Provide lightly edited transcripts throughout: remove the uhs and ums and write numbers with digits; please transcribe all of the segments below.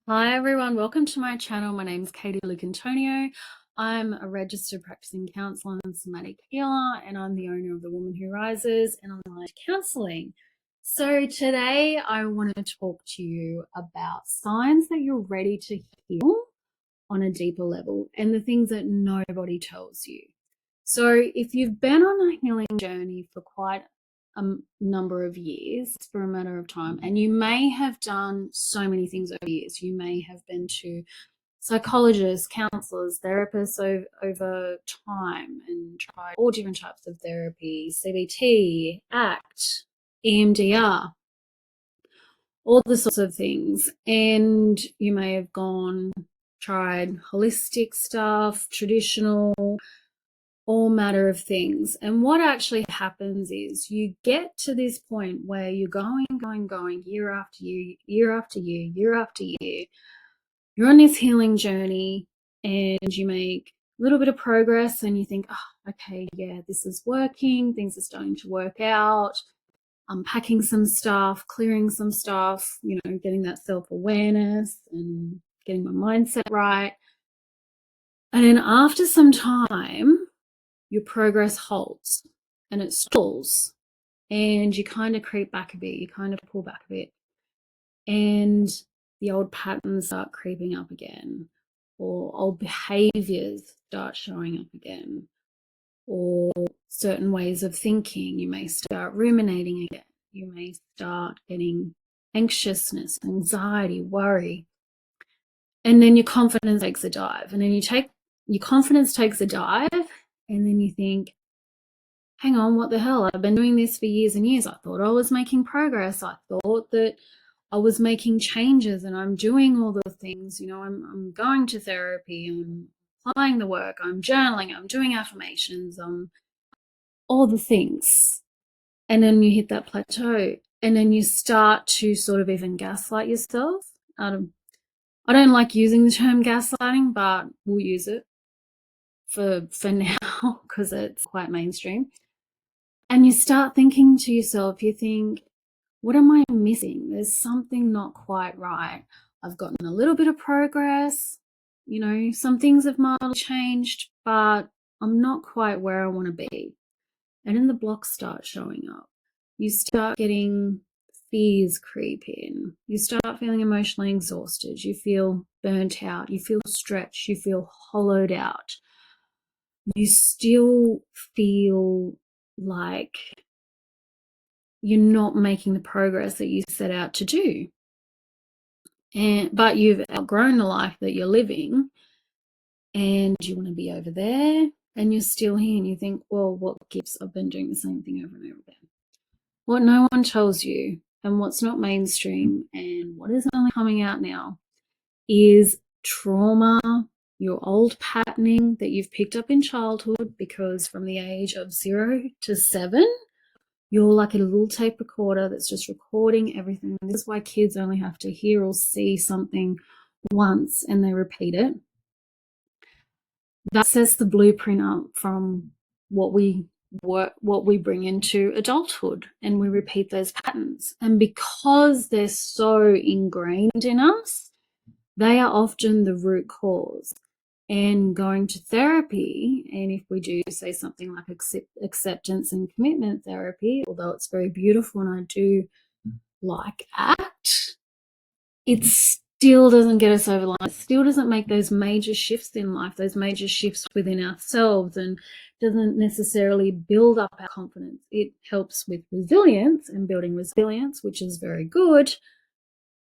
Hi everyone, welcome to my channel. My name is Katie Lucantonio. I'm a registered practicing counsellor and somatic healer, and I'm the owner of The Woman Who Rises and online counselling. So today I want to talk to you about signs that you're ready to heal on a deeper level and the things that nobody tells you. So if you've been on a healing journey for quite a number of years, for a matter of time, and you may have done so many things over years, you may have been to psychologists, counselors, therapists over time and tried all different types of therapy, CBT, ACT, EMDR, all the sorts of things. And you may have tried holistic stuff, traditional, all matter of things. And what actually happens is you get to this point where you're going year after year, year after year, year after year. You're on this healing journey and you make a little bit of progress and you think, oh, okay, yeah, this is working. Things are starting to work out. Unpacking some stuff, clearing some stuff, getting that self-awareness and getting my mindset right. And then after some time, your progress halts and it stalls and you kind of creep back a bit, you kind of pull back a bit, and the old patterns start creeping up again, or old behaviors start showing up again, or certain ways of thinking. You may start ruminating again. You may start getting anxiousness, anxiety, worry. And then your confidence takes a dive. And then your confidence takes a dive, and then you think, hang on, what the hell? I've been doing this for years and years. I thought I was making progress. I thought that I was making changes and I'm doing all the things. I'm going to therapy, I'm applying the work, I'm journaling, I'm doing affirmations, all the things. And then you hit that plateau and then you start to sort of even gaslight yourself. I don't like using the term gaslighting, but we'll use it for now because it's quite mainstream. And you start thinking to yourself, you think, what am I missing? There's something not quite right. I've gotten a little bit of progress. Some things have mildly changed, but I'm not quite where I want to be. And then the blocks start showing up. You start getting fears creep in. You start feeling emotionally exhausted. You feel burnt out. You feel stretched. You feel hollowed out. You still feel like you're not making the progress that you set out to do. But you've outgrown the life that you're living and you want to be over there, and you're still here and you think, well, what gives? I've been doing the same thing over and over again. What no one tells you and what's not mainstream and what is only coming out now is trauma, your old patterning that you've picked up in childhood, because from the age of 0 to 7, you're like a little tape recorder that's just recording everything. This is why kids only have to hear or see something once and they repeat it. That sets the blueprint up from what we bring into adulthood, and we repeat those patterns. And because they're so ingrained in us, they are often the root cause. And going to therapy, and if we do say something like acceptance and commitment therapy, although it's very beautiful and I do like ACT, it still doesn't get us over the line. It still doesn't make those major shifts in life, those major shifts within ourselves, and doesn't necessarily build up our confidence. It helps with resilience and building resilience, which is very good,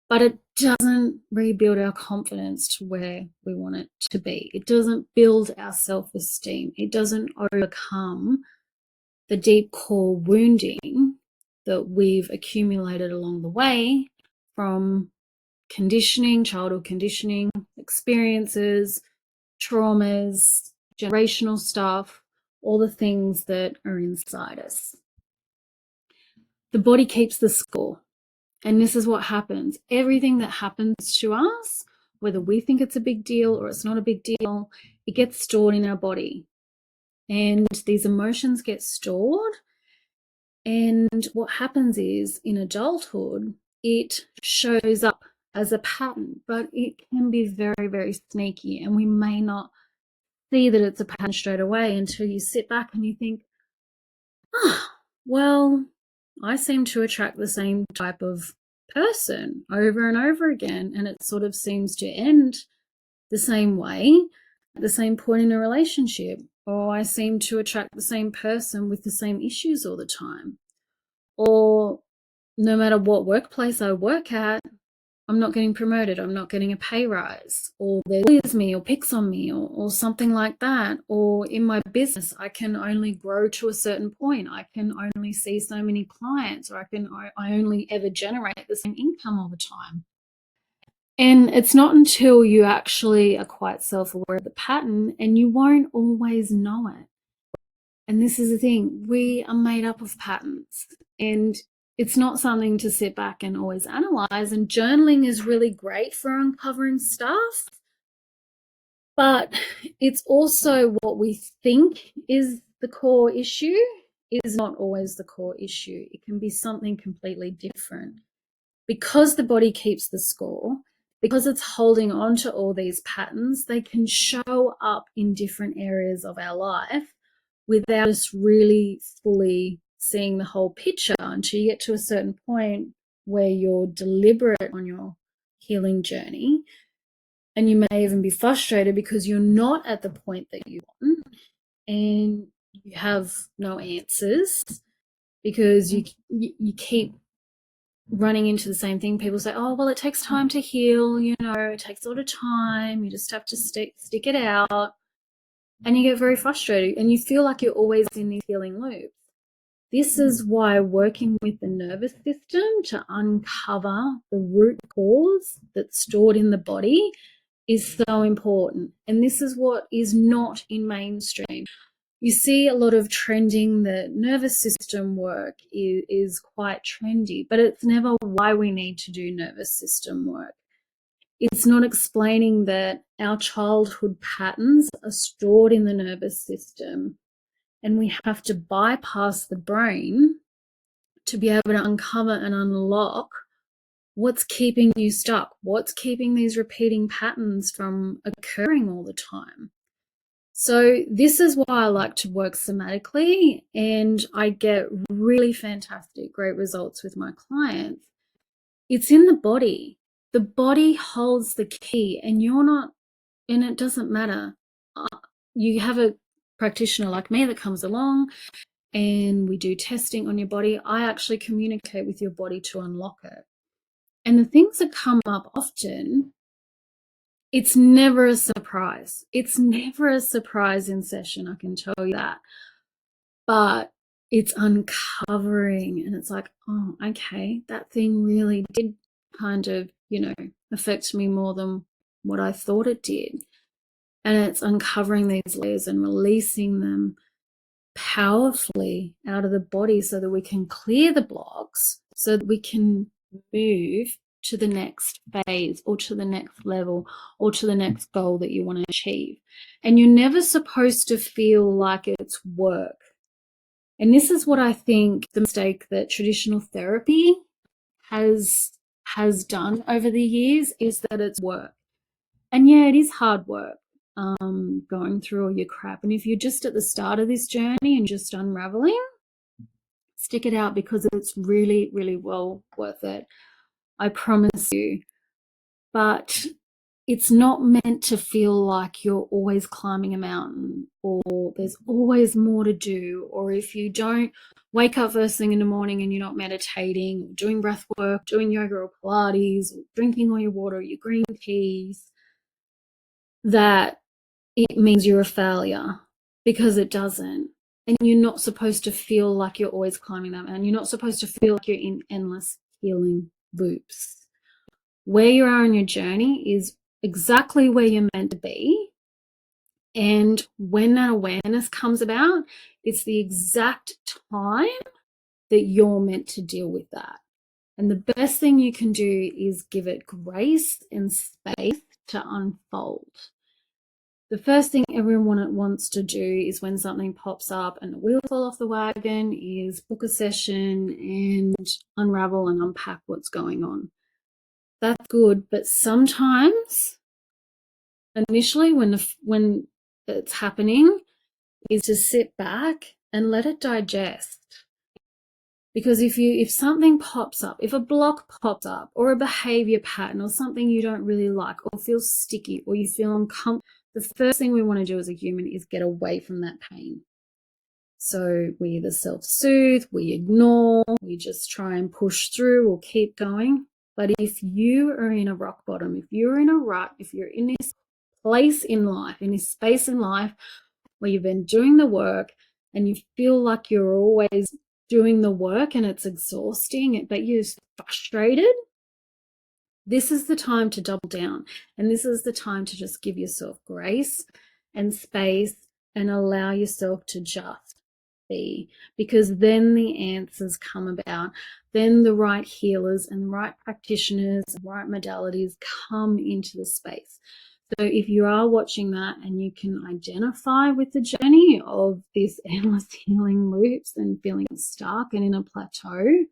but it doesn't rebuild our confidence to where we want it to be. It doesn't build our self-esteem. It doesn't overcome the deep core wounding that we've accumulated along the way from conditioning, childhood conditioning, experiences, traumas, generational stuff, all the things that are inside us. The body keeps the score. And this is what happens. Everything that happens to us, whether we think it's a big deal or it's not a big deal, it gets stored in our body. And these emotions get stored. And what happens is, in adulthood, it shows up as a pattern, but it can be very, very sneaky, and we may not see that it's a pattern straight away until you sit back and you think, oh, well, I seem to attract the same type of person over and over again, and it sort of seems to end the same way at the same point in a relationship, or I seem to attract the same person with the same issues all the time, or no matter what workplace I work at, I'm not getting promoted, I'm not getting a pay rise, or they bullies me or picks on me, or something like that. Or in my business, I can only grow to a certain point. I can only see so many clients, or I only ever generate the same income all the time. And it's not until you actually are quite self-aware of the pattern, and you won't always know it. And this is the thing, we are made up of patterns, and it's not something to sit back and always analyze. And journaling is really great for uncovering stuff, but it's also what we think is the core issue is not always the core issue. It can be something completely different. Because the body keeps the score, because it's holding on to all these patterns, they can show up in different areas of our life without us really fully seeing the whole picture until you get to a certain point where you're deliberate on your healing journey. And you may even be frustrated because you're not at the point that you want, and you have no answers because you keep running into the same thing. People say, oh, well, it takes time to heal, it takes a lot of time, you just have to stick it out. And you get very frustrated and you feel like you're always in these healing loops. This is why working with the nervous system to uncover the root cause that's stored in the body is so important. And this is what is not in mainstream. You see a lot of trending that nervous system work is quite trendy, but it's never why we need to do nervous system work. It's not explaining that our childhood patterns are stored in the nervous system, and we have to bypass the brain to be able to uncover and unlock what's keeping you stuck, what's keeping these repeating patterns from occurring all the time. So this is why I like to work somatically, and I get really fantastic, great results with my clients. It's in the body. The body holds the key, and you're not, and it doesn't matter. You have a practitioner like me that comes along and we do testing on your body. I actually communicate with your body to unlock it. And the things that come up often, it's never a surprise. It's never a surprise in session, I can tell you that. But it's uncovering, and it's like, oh, okay, that thing really did kind of, affect me more than what I thought it did. And it's uncovering these layers and releasing them powerfully out of the body so that we can clear the blocks, so that we can move to the next phase or to the next level or to the next goal that you want to achieve. And you're never supposed to feel like it's work. And this is what I think the mistake that traditional therapy has done over the years is that it's work. And yeah, it is hard work, going through all your crap. And if you're just at the start of this journey and just unraveling, stick it out, because it's really, really well worth it. I promise you. But it's not meant to feel like you're always climbing a mountain, or there's always more to do, or if you don't wake up first thing in the morning and you're not meditating or doing breath work, doing yoga or Pilates, or drinking all your water or your green teas, that it means you're a failure, because it doesn't. And you're not supposed to feel like you're always climbing that mountain. You're not supposed to feel like you're in endless healing loops. Where you are in your journey is exactly where you're meant to be. And when that awareness comes about, it's the exact time that you're meant to deal with that. And the best thing you can do is give it grace and space to unfold. The first thing everyone wants to do is, when something pops up and the wheels fall off the wagon, is book a session and unravel and unpack what's going on. that's good. But sometimes, initially, when it's happening, is to sit back and let it digest. Because if something pops up, if a block pops up, or a behavior pattern, or something you don't really like, or feel sticky, or you feel uncomfortable, the first thing we want to do as a human is get away from that pain. So we either self-soothe, we ignore, we just try and push through or keep going. But if you are in a rock bottom, if you're in a rut, if you're in this place in life, in this space in life where you've been doing the work and you feel like you're always doing the work and it's exhausting, but you're frustrated, this is the time to double down. And this is the time to just give yourself grace and space and allow yourself to just be, because then the answers come about. Then the right healers and the right practitioners and right modalities come into the space. So if you are watching that and you can identify with the journey of this endless healing loops and feeling stuck and in a plateau,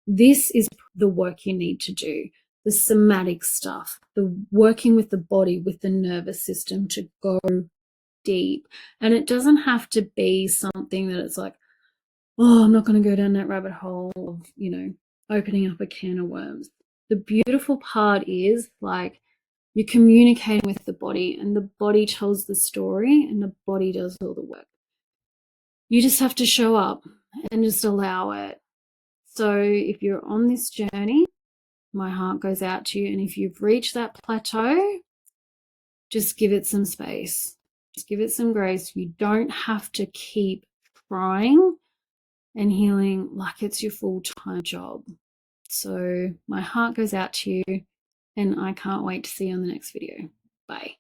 this is the work you need to do. The somatic stuff, the working with the body, with the nervous system to go deep. And it doesn't have to be something that it's like, oh, I'm not going to go down that rabbit hole of, opening up a can of worms. The beautiful part is, like, you're communicating with the body, and the body tells the story, and the body does all the work. You just have to show up and just allow it. So if you're on this journey, my heart goes out to you. And if you've reached that plateau, just give it some space. Just give it some grace. You don't have to keep trying and healing like it's your full-time job. So my heart goes out to you, and I can't wait to see you on the next video. Bye.